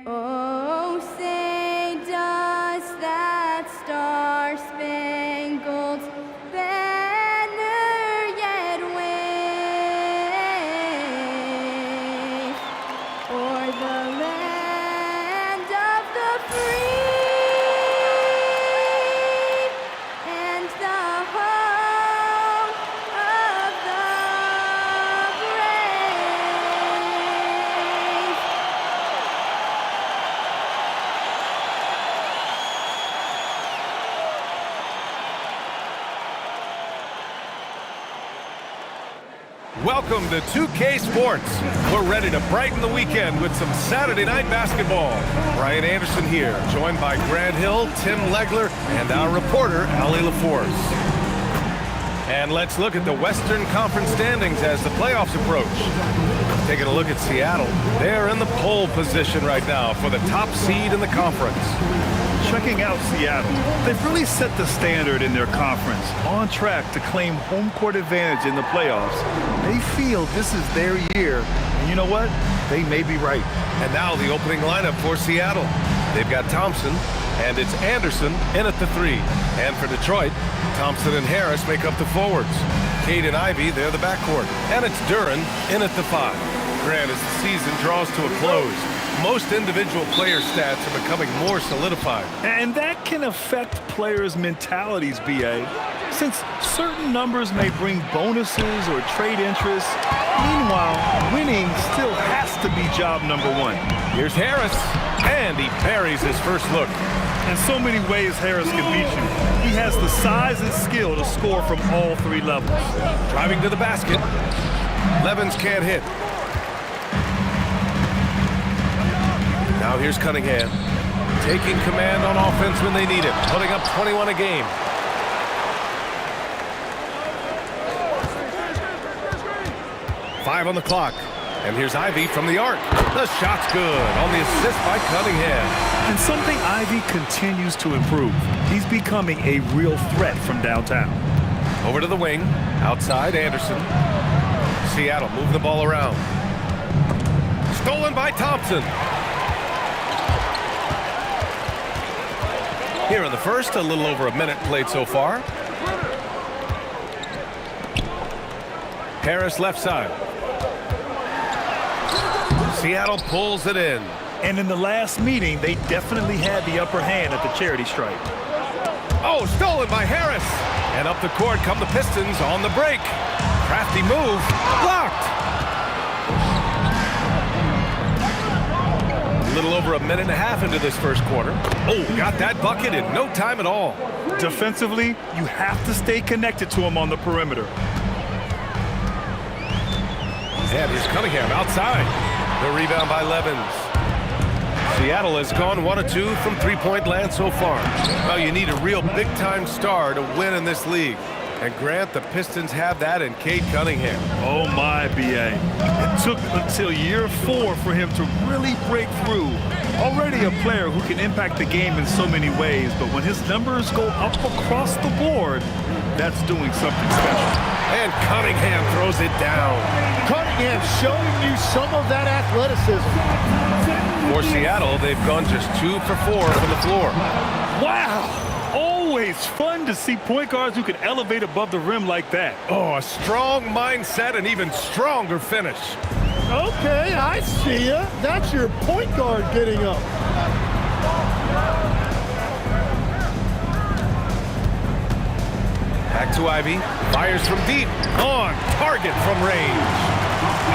Oh, say does that star-spangled banner yet wave o'er the land of the free and the home of the brave. Welcome to 2K Sports. We're ready to brighten the weekend with some Saturday night basketball. Brian Anderson here, joined by Grant Hill, Tim Legler, and our reporter, Ali LaForce. And let's look at the Western Conference standings as the playoffs approach. Taking a look at Seattle. They're in the pole position right now for the top seed in the conference. Checking out Seattle, they've really set the standard in their conference, on track to claim home court advantage in the playoffs. They feel this is their year, and you know what? They may be right. And now the opening lineup for Seattle. They've got Thompson, and it's Anderson in at the 3. And for Detroit, Thompson and Harris make up the forwards. Cade and Ivy, they're the backcourt. And it's Duren in at the 5. Grant, as the season draws to a close, most individual player stats are becoming more solidified. And that can affect players' mentalities, B.A., since certain numbers may bring bonuses or trade interest. Meanwhile, winning still has to be job number 1. Here's Harris, and he parries his first look. In so many ways, Harris can beat you. He has the size and skill to score from all 3 levels. Driving to the basket. Levins can't hit. Now here's Cunningham, taking command on offense when they need it, putting up 21 a game. Five on the clock, and here's Ivy from the arc. The shot's good on the assist by Cunningham. And something Ivy continues to improve. He's becoming a real threat from downtown. Over to the wing, outside Anderson. Seattle moving the ball around. Stolen by Thompson. Here in the first, a little over a minute played so far. Harris left side. Seattle pulls it in. And in the last meeting, they definitely had the upper hand at the charity stripe. Oh, stolen by Harris. And up the court come the Pistons on the break. Crafty move, blocked. A little over a minute and a half into this first quarter. Oh, got that bucket in no time at all. Defensively, you have to stay connected to him on the perimeter. And here's Cunningham outside. The rebound by Levins. Seattle has gone 1 of 2 from three-point land so far. Well, you need a real big-time star to win in this league. And Grant, the Pistons have that in Cade Cunningham. Oh my, B.A. It took until year 4 for him to really break through. Already a player who can impact the game in so many ways, but when his numbers go up across the board, that's doing something special. And Cunningham throws it down. Cunningham showing you some of that athleticism. For Seattle, they've gone just 2 for 4 from the floor. Wow! Always fun to see point guards who can elevate above the rim like that. Oh, a strong mindset and even stronger finish. Okay, I see ya. That's your point guard getting up. Back to Ivy. Fires from deep. On target from range.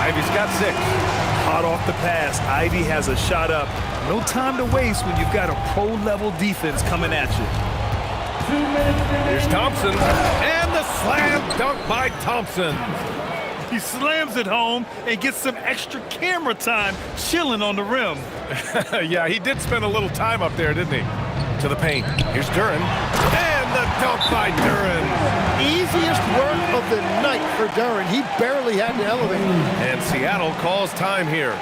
Ivy's got 6. Hot off the pass, Ivy has a shot up. No time to waste when you've got a pro-level defense coming at you. Here's Thompson. And the slam dunk by Thompson. He slams it home and gets some extra camera time chilling on the rim. Yeah, he did spend a little time up there, didn't he? To the paint. Here's Duren. And the dunk by Duren. Easiest work of the night for Duren. He barely had to elevate. And Seattle calls time here.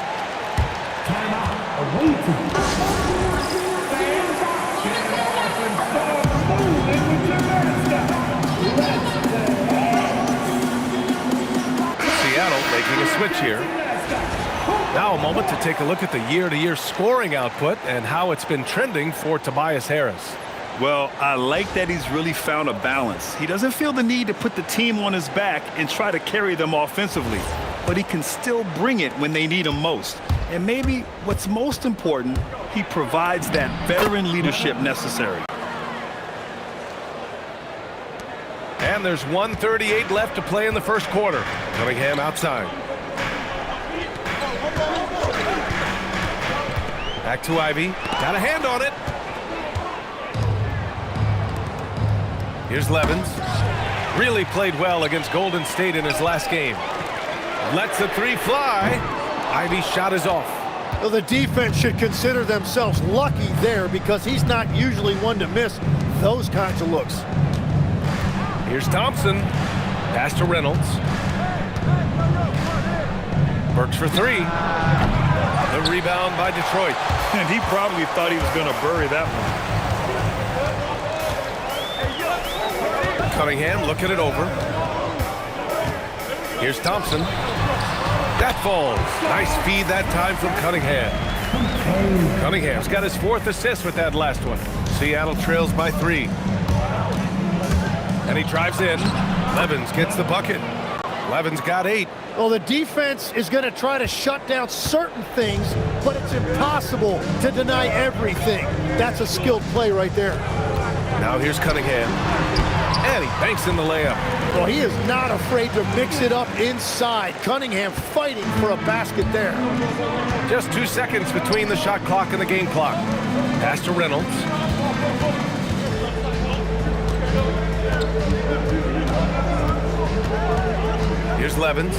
Seattle making a switch here. Now a moment to take a look at the year-to-year scoring output and how it's been trending for Tobias Harris. Well, I like that he's really found a balance. He doesn't feel the need to put the team on his back and try to carry them offensively, but he can still bring it when they need him most. And maybe what's most important, he provides that veteran leadership necessary. And there's 1:38 left to play in the first quarter. Cunningham outside. Back to Ivy. Got a hand on it. Here's Levins. Really played well against Golden State in his last game. Lets the three fly. Ivy's shot is off. Well, the defense should consider themselves lucky there because he's not usually one to miss those kinds of looks. Here's Thompson. Pass to Reynolds. Burks for three. The rebound by Detroit. And he probably thought he was going to bury that one. Cunningham looking it over. Here's Thompson. That falls. Nice feed that time from Cunningham. Cunningham's got his 4th assist with that last one. Seattle trails by 3. And he drives in. Levins gets the bucket. Levins got 8. Well, the defense is going to try to shut down certain things, but it's impossible to deny everything. That's a skilled play right there. Now here's Cunningham. And he banks in the layup. Well, he is not afraid to mix it up inside. Cunningham fighting for a basket there. Just 2 seconds between the shot clock and the game clock. Pass to Reynolds. Here's Levins.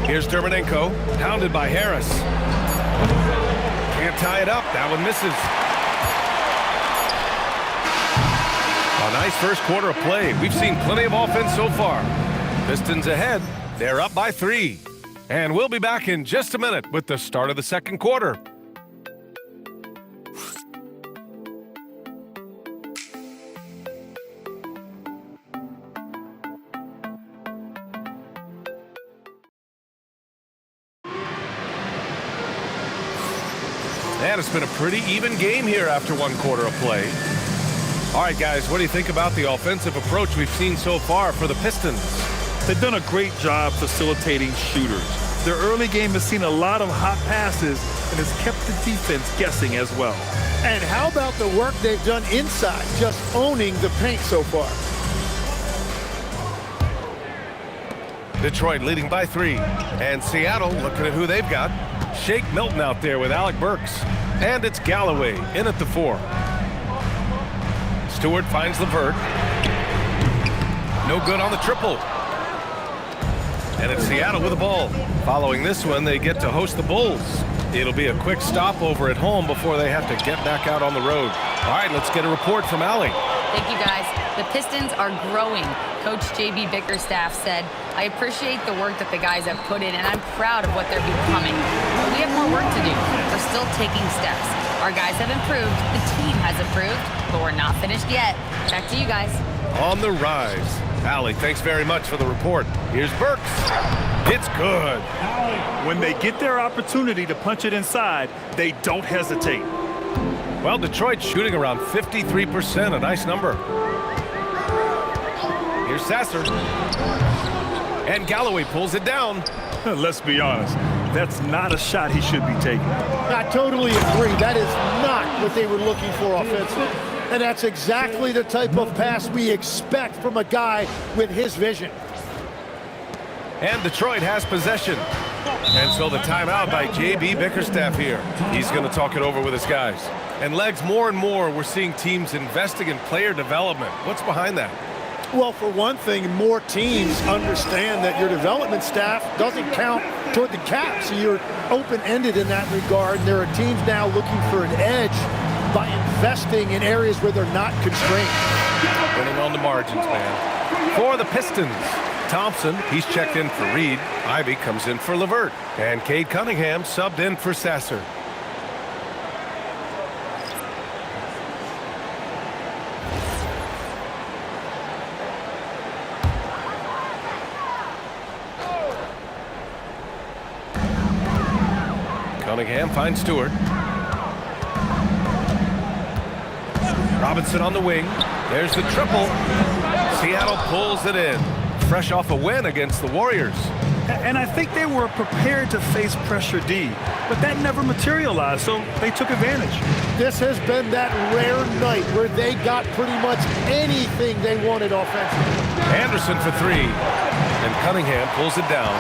Here's Dermonenko. Pounded by Harris. Can't tie it up. That one misses. A nice first quarter of play. We've seen plenty of offense so far. Pistons ahead. They're up by 3. And we'll be back in just a minute with the start of the second quarter. And it's been a pretty even game here after 1 quarter of play. All right, guys, what do you think about the offensive approach we've seen so far for the Pistons? They've done a great job facilitating shooters. Their early game has seen a lot of hot passes and has kept the defense guessing as well. And how about the work they've done inside, just owning the paint so far? Detroit leading by 3. And Seattle looking at who they've got. Shake Milton out there with Alec Burks. And it's Galloway in at the 4. Stewart finds Levert. No good on the triple. And it's Seattle with the ball. Following this one, they get to host the Bulls. It'll be a quick stopover at home before they have to get back out on the road. All right, let's get a report from Allie. Thank you, guys. The Pistons are growing. Coach J.B. Bickerstaff said, "I appreciate the work that the guys have put in, and I'm proud of what they're becoming. But we have more work to do. We're still taking steps. Our guys have improved. The team has improved, but we're not finished yet." Back to you guys. On the rise. Allie, thanks very much for the report. Here's Burks. It's good. When they get their opportunity to punch it inside, they don't hesitate. Well, Detroit's shooting around 53%, a nice number. Here's Sasser. And Galloway pulls it down. Let's be honest, that's not a shot he should be taking. I totally agree. That is not what they were looking for offensively. And that's exactly the type of pass we expect from a guy with his vision. And Detroit has possession. And so the timeout by J.B. Bickerstaff here. He's going to talk it over with his guys. And Legs, more and more, we're seeing teams investing in player development. What's behind that? Well, for one thing, more teams understand that your development staff doesn't count toward the cap. So you're open-ended in that regard. And there are teams now looking for an edge by investing in areas where they're not constrained. Winning on the margins, man. For the Pistons, Thompson, he's checked in for Reed. Ivy comes in for Levert. And Cade Cunningham subbed in for Sasser. Cunningham finds Stewart. Robinson on the wing. There's the triple. Seattle pulls it in. Fresh off a win against the Warriors. And I think they were prepared to face pressure D, but that never materialized, so they took advantage. This has been that rare night where they got pretty much anything they wanted offensively. Anderson for three. And Cunningham pulls it down.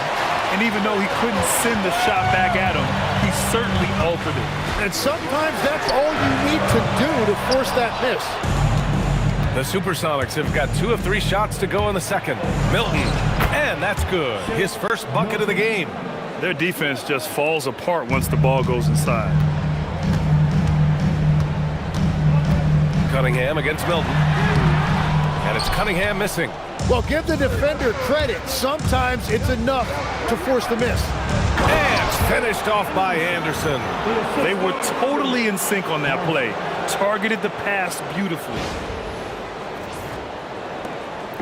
And even though he couldn't send the shot back at him, he certainly altered it. And sometimes that's all you need to do to force that miss. The Supersonics have got 2 of 3 shots to go in the second. Milton, and that's good. His first bucket of the game. Their defense just falls apart once the ball goes inside. Cunningham against Milton. And it's Cunningham missing. Well, give the defender credit. Sometimes it's enough to force the miss. And finished off by Anderson. They were totally in sync on that play. Targeted the pass beautifully.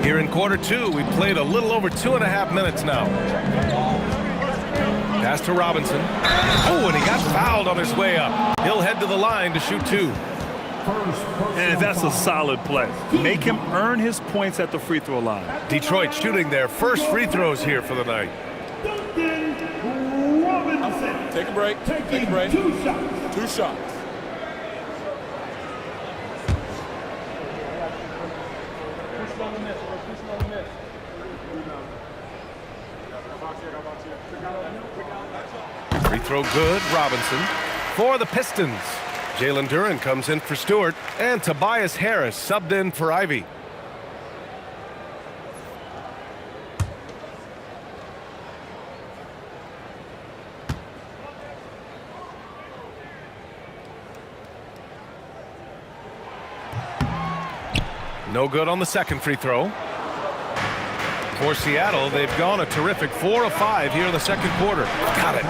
Here in quarter 2, we played a little over 2.5 minutes now. Pass to Robinson. Oh, and he got fouled on his way up. He'll head to the line to shoot 2. And that's a solid play. Make him earn his points at the free throw line. Detroit shooting their first free throws here for the night. Take a break. Take a break. 2 shots. Free throw good, Robinson. For the Pistons, Jalen Duren comes in for Stewart, and Tobias Harris subbed in for Ivy. No good on the second free throw. For Seattle, they've gone a terrific 4 of 5 here in the second quarter. Got it.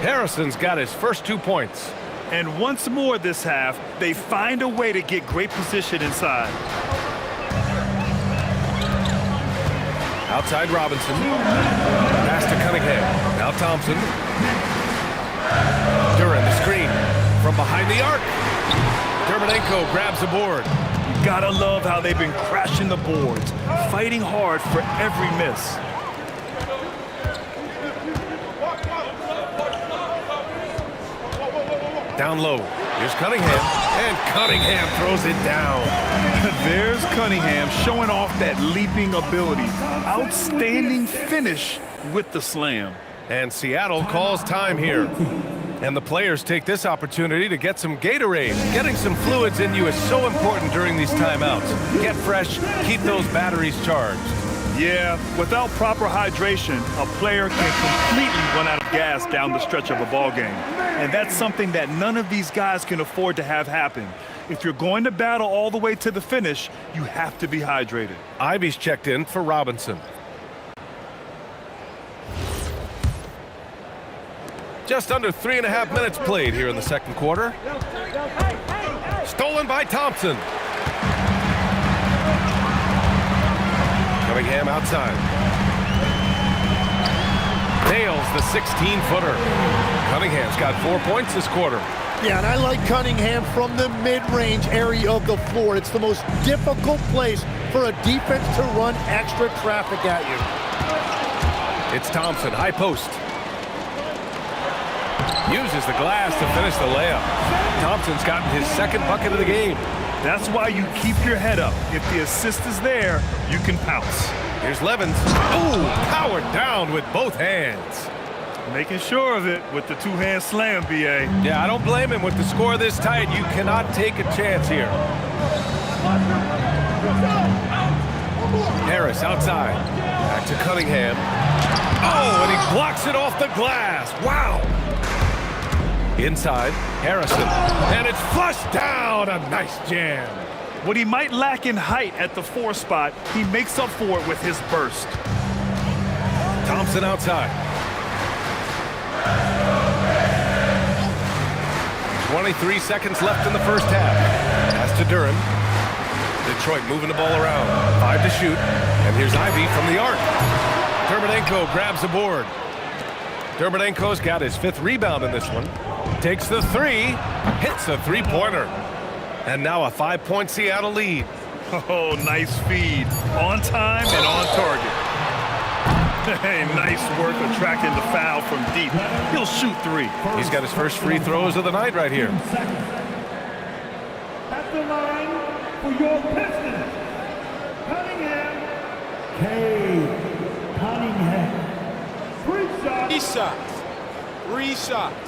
Harrison's got his first 2 points. And once more this half, they find a way to get great position inside. Outside Robinson. Pass to Cunningham. Now Thompson. Duren the screen. From behind the arc. Dermonenko grabs the board. You gotta love how they've been crashing the boards, fighting hard for every miss. Down low. Here's Cunningham. And Cunningham throws it down. There's Cunningham showing off that leaping ability. Outstanding finish with the slam. And Seattle calls time here. And the players take this opportunity to get some Gatorade. Getting some fluids in you is so important during these timeouts. Get fresh, keep those batteries charged. Yeah, without proper hydration, a player can completely run out of gas down the stretch of a ball game. And that's something that none of these guys can afford to have happen. If you're going to battle all the way to the finish, you have to be hydrated. Ivy's checked in for Robinson. Just under 3.5 minutes played here in the second quarter. Stolen by Thompson. Cunningham outside. Nails the 16-footer. Cunningham's got 4 points this quarter. Yeah, and I like Cunningham from the mid-range area of the floor. It's the most difficult place for a defense to run extra traffic at you. It's Thompson, high post. Uses the glass to finish the layup. Thompson's gotten his second bucket of the game. That's why you keep your head up. If the assist is there, you can pounce. Here's Levins. Ooh, powered down with both hands. Making sure of it with the two-hand slam, B.A. Yeah, I don't blame him with the score this tight. You cannot take a chance here. Harris outside. Back to Cunningham. Oh, and he blocks it off the glass. Wow. Inside, Harrison. And it's flushed down. A nice jam. What he might lack in height at the 4 spot, he makes up for it with his burst. Thompson outside. 23 seconds left in the first half. Pass to Duren. Detroit moving the ball around. 5 to shoot. And here's Ivy from the arc. Dermonenko grabs the board. Dermonenko's got his 5th rebound in this one. Takes the three, hits a three-pointer. And now a 5-point Seattle lead. Oh, nice feed. On time and on target. Hey, nice work attracting the foul from deep. He'll shoot three. He's got his first free throws of the night right here. At the line for your Pistons, Cunningham, Cade Cunningham. 3 shots. 3 shots. 3 shots.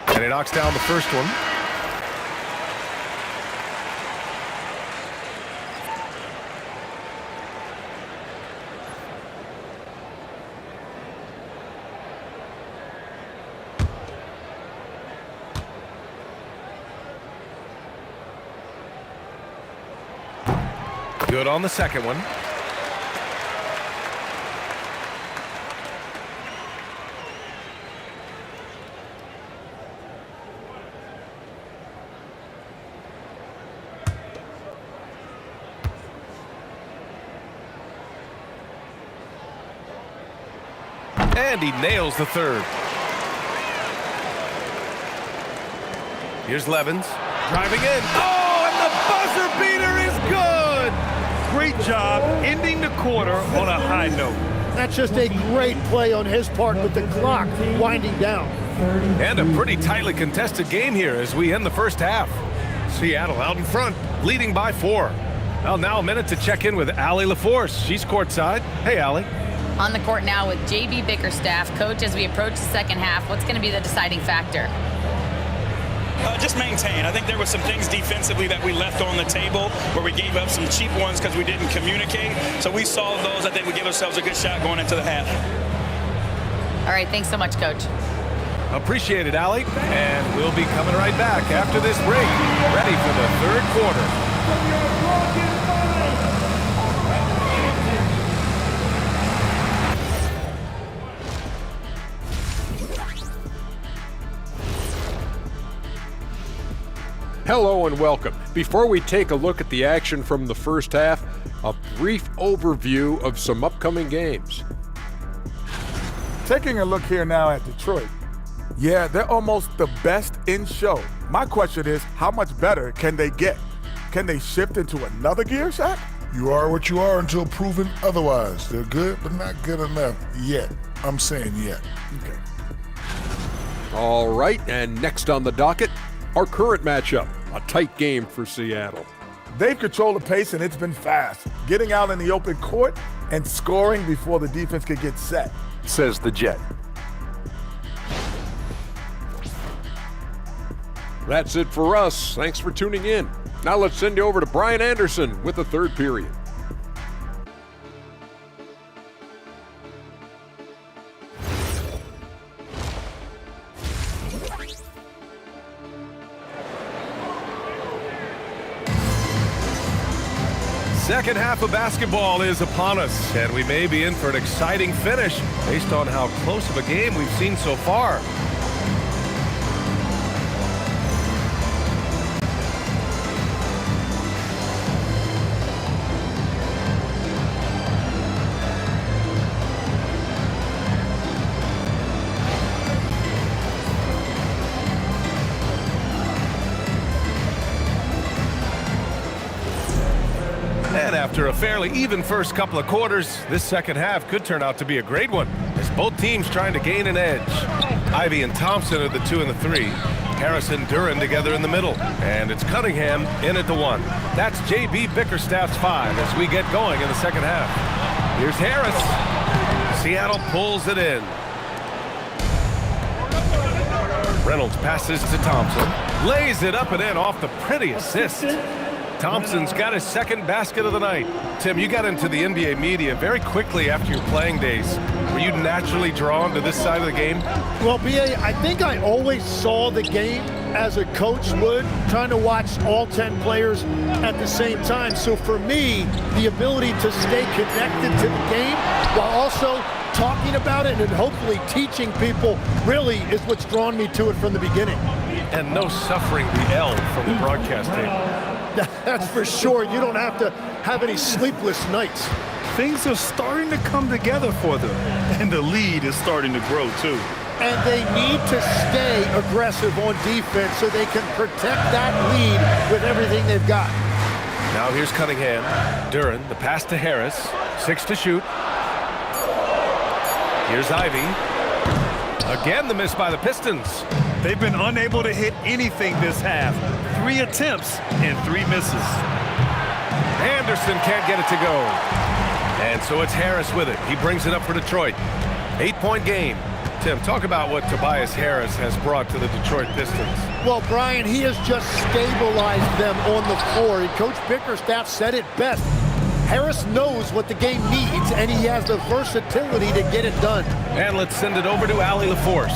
And he knocks down the first one. Good on the second one. And he nails the third. Here's Levins driving in. Oh, and the buzzer beater is good. Great job ending the quarter on a high note. That's just a great play on his part with the clock winding down. And a pretty tightly contested game here as we end the first half. Seattle out in front, leading by 4. Well, now a minute to check in with Allie LaForce. She's courtside. Hey, Allie. On the court now with JB Bickerstaff. Coach, as we approach the second half, what's going to be the deciding factor? Just maintain. I think there were some things defensively that we left on the table where we gave up some cheap ones because we didn't communicate. So we solved those. I think we give ourselves a good shot going into the half. All right, thanks so much, Coach. Appreciate it, Allie. And we'll be coming right back after this break, ready for the third quarter. Hello and welcome. Before we take a look at the action from the first half, a brief overview of some upcoming games. Taking a look here now at Detroit. Yeah, they're almost the best in show. My question is, how much better can they get? Can they shift into another gear, Shaq? You are what you are until proven otherwise. They're good, but not good enough yet. I'm saying yet. Okay. All right, and next on the docket, our current matchup, a tight game for Seattle. They've controlled the pace and it's been fast, getting out in the open court and scoring before the defense can get set, says the Jet. That's it for us. Thanks for tuning in. Now let's send you over to Brian Anderson with the third period. Second half of basketball is upon us, and we may be in for an exciting finish based on how close of a game we've seen so far. After a fairly even first couple of quarters, this second half could turn out to be a great one, as both teams trying to gain an edge. Ivy and Thompson are the 2 and the 3. Harrison and Duren together in the middle. And it's Cunningham in at the 1. That's JB Bickerstaff's 5 as we get going in the second half. Here's Harris. Seattle pulls it in. Reynolds passes to Thompson. Lays it up and in off the pretty assist. Thompson's got his second basket of the night. Tim, you got into the NBA media very quickly after your playing days. Were you naturally drawn to this side of the game? Well, B.A., I think I always saw the game as a coach would, trying to watch all 10 players at the same time. So for me, the ability to stay connected to the game while also talking about it and hopefully teaching people really is what's drawn me to it from the beginning. And no suffering the L from the broadcast table. That's for sure. You don't have to have any sleepless nights. Things are starting to come together for them, and the lead is starting to grow too. And they need to stay aggressive on defense so they can protect that lead with everything they've got. Now here's Cunningham. Duren, the pass to Harris. 6 to shoot. Here's Ivy. Again, the miss by the Pistons. They've been unable to hit anything this half. 3 attempts and 3 misses. Anderson can't get it to go. And so it's Harris with it. He brings it up for Detroit. 8-point game. Tim, talk about what Tobias Harris has brought to the Detroit Pistons. Well, Brian, he has just stabilized them on the floor. And Coach Bickerstaff said it best. Harris knows what the game needs, and he has the versatility to get it done. And let's send it over to Allie LaForce.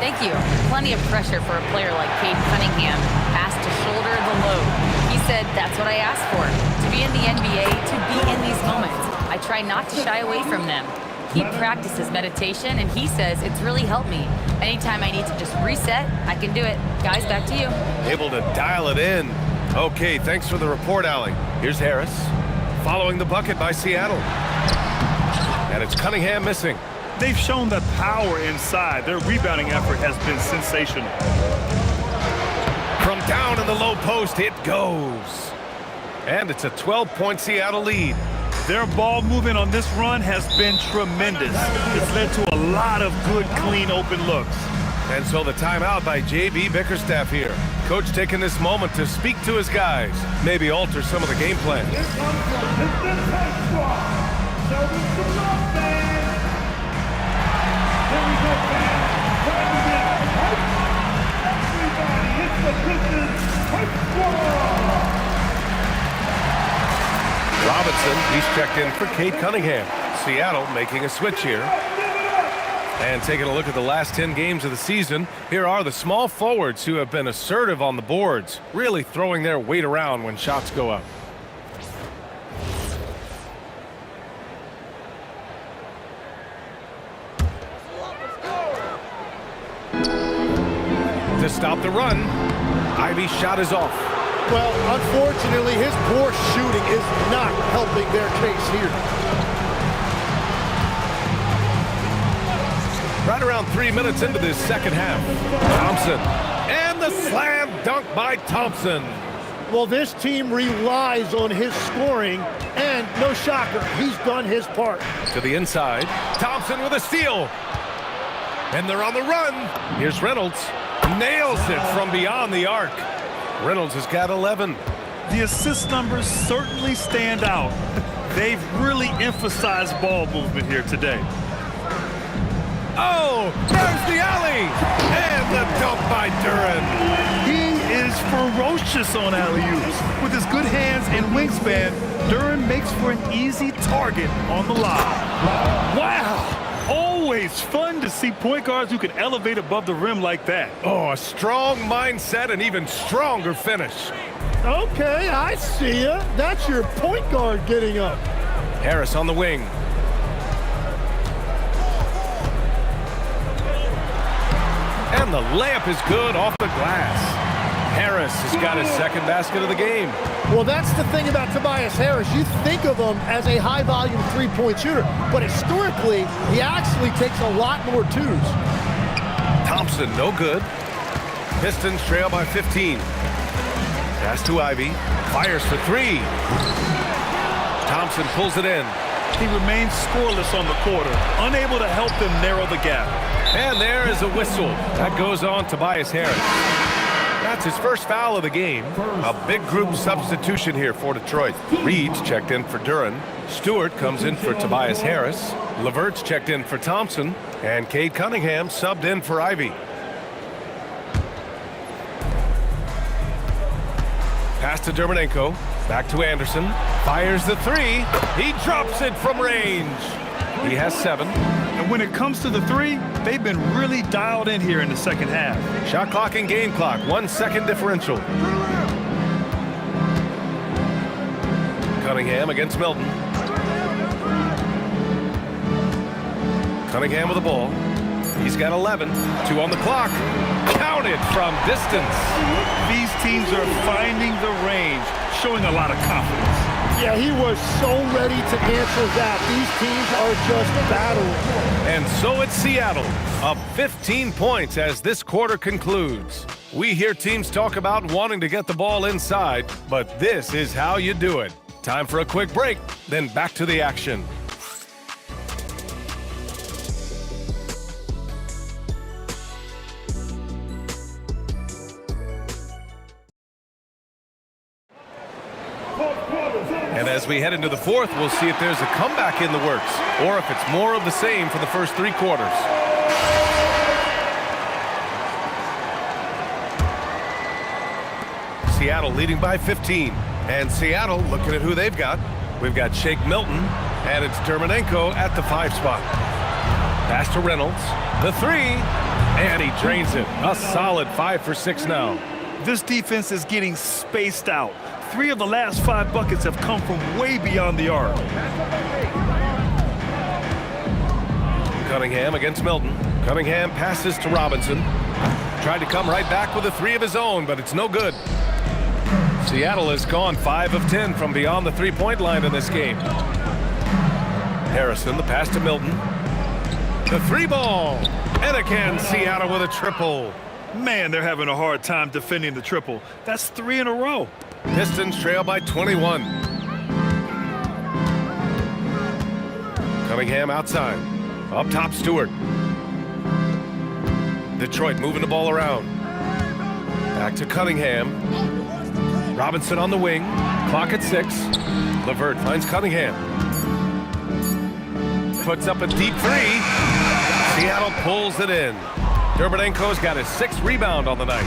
Thank you. Plenty of pressure for a player like Cade Cunningham. Asked to shoulder the load. He said, that's what I asked for. To be in the NBA, to be in these moments. I try not to shy away from them. He practices meditation, and he says it's really helped me. Anytime I need to just reset, I can do it. Guys, back to you. Able to dial it in. Okay, thanks for the report, Allie. Here's Harris. Following the bucket by Seattle. And it's Cunningham missing. They've shown the power inside. Their rebounding effort has been sensational. From down in the low post, it goes. And it's a 12-point Seattle lead. Their ball movement on this run has been tremendous. It's led to a lot of good, clean, open looks. And so the timeout by J.B. Bickerstaff here. Coach taking this moment to speak to his guys. Maybe alter some of the game plan. Here comes the Pistons high squad. So we can love fans. Here we go, fans. Time to get hype. Everybody, it's the Pistons high squad. Robinson, he's checked in for Cade Cunningham. Seattle making a switch here. And taking a look at the last 10 games of the season, here are the small forwards who have been assertive on the boards, really throwing their weight around when shots go up. To stop the run, Ivy's shot is off. Well, unfortunately, his poor shooting is not helping their case here. Right around 3 minutes into this second half. Thompson. And the slam dunk by Thompson. Well, this team relies on his scoring, and no shocker, he's done his part. To the inside. Thompson with a steal. And they're on the run. Here's Reynolds. Nails it from beyond the arc. Reynolds has got 11. The assist numbers certainly stand out. They've really emphasized ball movement here today. Oh, there's the alley! And the dunk by Duren. He is ferocious on alley-oops. With his good hands and wingspan, Duren makes for an easy target on the lob. Wow! Always fun to see point guards who can elevate above the rim like that. Oh, a strong mindset and even stronger finish. Okay, I see ya. That's your point guard getting up. Harris on the wing. And the layup is good off the glass. Harris has got his second basket of the game. Well, that's the thing about Tobias Harris. You think of him as a high-volume three-point shooter, but historically, he actually takes a lot more twos. Thompson, no good. Pistons trail by 15. Pass to Ivy. Fires for 3. Thompson pulls it in. He remains scoreless on the quarter, unable to help them narrow the gap. And there is a whistle. That goes on Tobias Harris. That's his first foul of the game. A big group substitution here for Detroit. Reed's checked in for Duren. Stewart comes in for Tobias Harris. Levert's checked in for Thompson. And Cade Cunningham subbed in for Ivy. Pass to Dermonenko. Back to Anderson. Fires the 3. He drops it from range. He has 7. And when it comes to the 3, they've been really dialed in here in the second half. Shot clock and game clock, 1 second differential. Cunningham against Milton. Cunningham with the ball. He's got 11. 2 on the clock. Counted from distance. These teams are finding the range, showing a lot of confidence. Yeah, he was so ready to answer that. These teams are just battling. And so it's Seattle, up 15 points as this quarter concludes. We hear teams talk about wanting to get the ball inside, but this is how you do it. Time for a quick break, then back to the action. And as we head into the fourth, we'll see if there's a comeback in the works or if it's more of the same for the first 3 quarters. Seattle leading by 15. And Seattle looking at who they've got. We've got Shake Milton, and it's Dermonenko at the 5 spot. Pass to Reynolds. The 3, and he drains it. A solid 5 for 6 now. This defense is getting spaced out. 3 of the last 5 buckets have come from way beyond the arc. Cunningham against Milton. Cunningham passes to Robinson. Tried to come right back with a 3 of his own, but it's no good. Seattle has gone 5 of 10 from beyond the 3-point line in this game. Harrison, the pass to Milton. The 3 ball. And again, Seattle with a triple. Man, they're having a hard time defending the triple. That's 3 in a row. Pistons trail by 21. Cunningham outside. Up top, Stewart. Detroit moving the ball around. Back to Cunningham. Robinson on the wing. Clock at 6. Levert finds Cunningham. Puts up a deep 3. Seattle pulls it in. Dermonenko's got his 6th rebound on the night.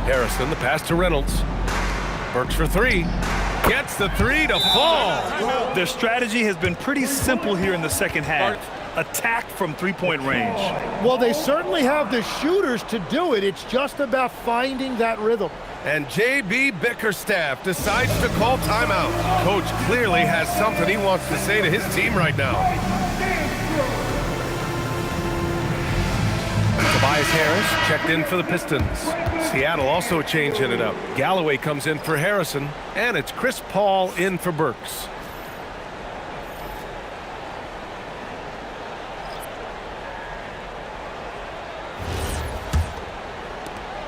Harrison, the pass to Reynolds. Burks for 3. Gets the 3 to fall. Their strategy has been pretty simple here in the second half. Attack from 3-point range. Well, they certainly have the shooters to do it. It's just about finding that rhythm. And J.B. Bickerstaff decides to call timeout. Coach clearly has something he wants to say to his team right now. Tobias Harris checked in for the Pistons. Seattle also changing it up. Galloway comes in for Harrison, and it's Chris Paul in for Burks.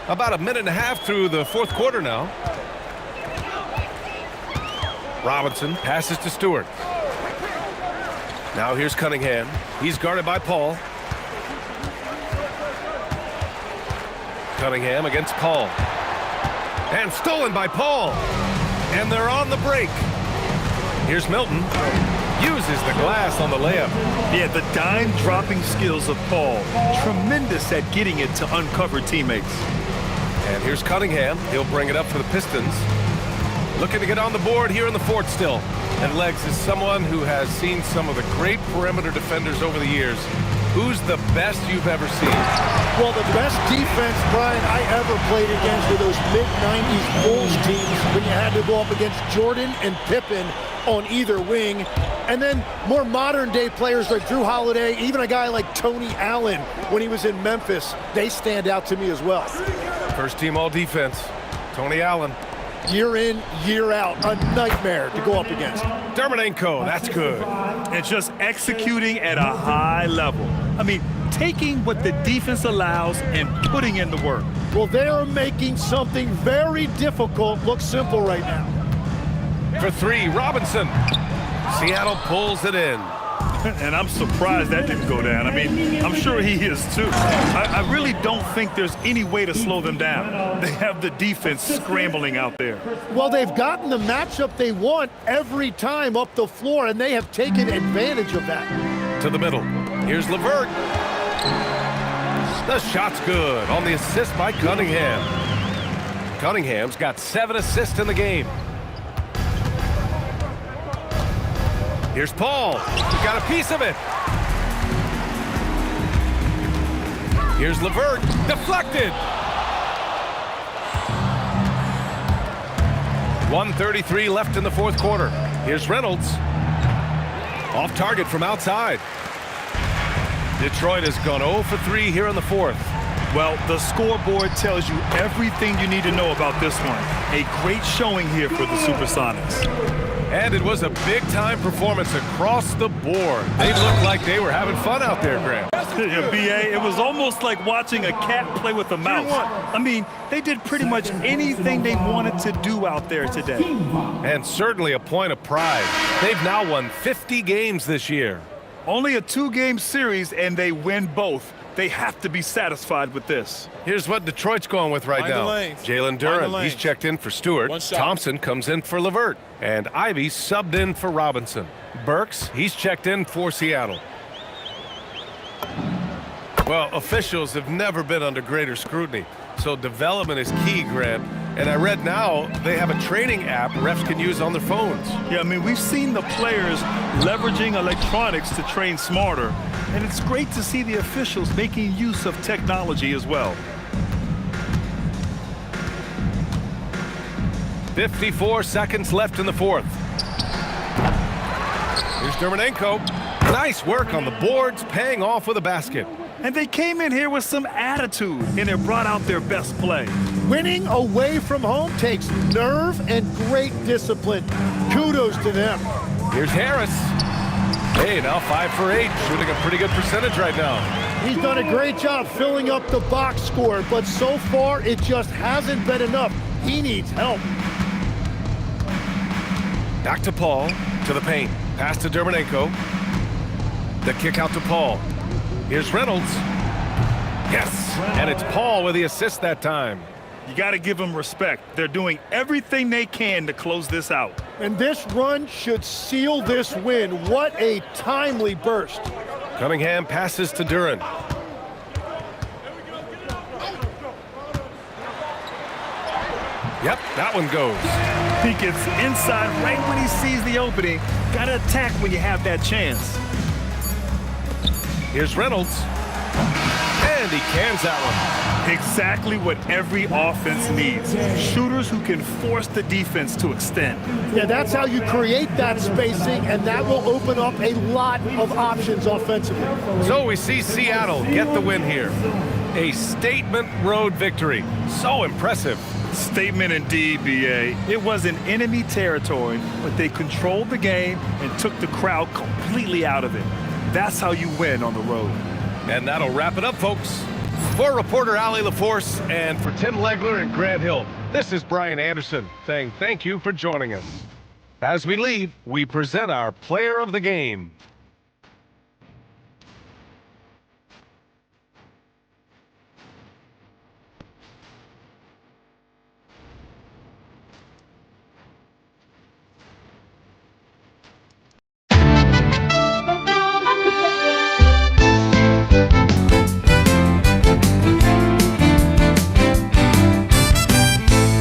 About a minute and a half through the 4th quarter now. Robinson passes to Stewart. Now here's Cunningham. He's guarded by Paul. Cunningham against Paul. And stolen by Paul. And they're on the break. Here's Milton. Uses the glass on the layup. Yeah, the dime-dropping skills of Paul. Tremendous at getting it to uncover teammates. And here's Cunningham. He'll bring it up for the Pistons. Looking to get on the board here in the 4th still. And Legs is someone who has seen some of the great perimeter defenders over the years. Who's the best you've ever seen? Well, the best defense, Brian, I ever played against were those mid-90s Bulls teams when you had to go up against Jordan and Pippen on either wing. And then more modern-day players like Drew Holiday, even a guy like Tony Allen when he was in Memphis, they stand out to me as well. First team all defense, Tony Allen. Year in, year out, a nightmare to go up against. Dermonenko, that's good. And just executing at a high level. I mean, taking what the defense allows and putting in the work. Well, they are making something very difficult look simple right now. For 3, Robinson. Seattle pulls it in. And I'm surprised that didn't go down. I mean, I'm sure he is too. I really don't think there's any way to slow them down. They have the defense scrambling out there. Well, they've gotten the matchup they want every time up the floor, and they have taken advantage of that. To the middle. Here's Levert. The shot's good on the assist by Cunningham. Cunningham's got 7 assists in the game. Here's Paul. He got a piece of it. Here's Levert. Deflected. 1:33 left in the 4th quarter. Here's Reynolds. Off target from outside. Detroit has gone 0 for 3 here in the fourth. Well, the scoreboard tells you everything you need to know about this one. A great showing here for the Supersonics. And it was a big-time performance across the board. They looked like they were having fun out there, Graham. Yeah, B.A., it was almost like watching a cat play with a mouse. I mean, they did pretty much anything they wanted to do out there today. And certainly a point of pride. They've now won 50 games this year. Only a 2-game series, and they win both. They have to be satisfied with this. Here's what Detroit's going with right now. Jalen Duren, he's checked in for Stewart. Thompson comes in for Levert. And Ivy subbed in for Robinson. Burks, he's checked in for Seattle. Well, officials have never been under greater scrutiny, so development is key, Grant. And I read now they have a training app refs can use on their phones. Yeah, I mean, we've seen the players leveraging electronics to train smarter, and it's great to see the officials making use of technology as well. 54 seconds left in the fourth. Here's Dermonenko. Nice work on the boards, paying off with a basket. And they came in here with some attitude, and they brought out their best play. Winning away from home takes nerve and great discipline. Kudos to them. Here's Harris. Hey, now 5 for 8, shooting a pretty good percentage right now. He's done a great job filling up the box score, but so far it just hasn't been enough. He needs help. Back to Paul, to the paint. Pass to Dermonenko. The kick out to Paul. Here's Reynolds. Yes, and it's Paul with the assist that time. You got to give them respect. They're doing everything they can to close this out. And this run should seal this win. What a timely burst. Cunningham passes to Duren. Yep, that one goes. He gets inside right when he sees the opening. Got to attack when you have that chance. Here's Reynolds. And he cans that one. Exactly what every offense needs. Shooters who can force the defense to extend. Yeah, that's how you create that spacing, and that will open up a lot of options offensively. So we see Seattle get the win here. A statement road victory. So impressive. Statement indeed, B.A. It was in enemy territory, but they controlled the game and took the crowd completely out of it. That's how you win on the road. And that'll wrap it up, folks. For reporter Allie LaForce and for Tim Legler and Grant Hill, this is Brian Anderson saying thank you for joining us. As we leave, we present our player of the game.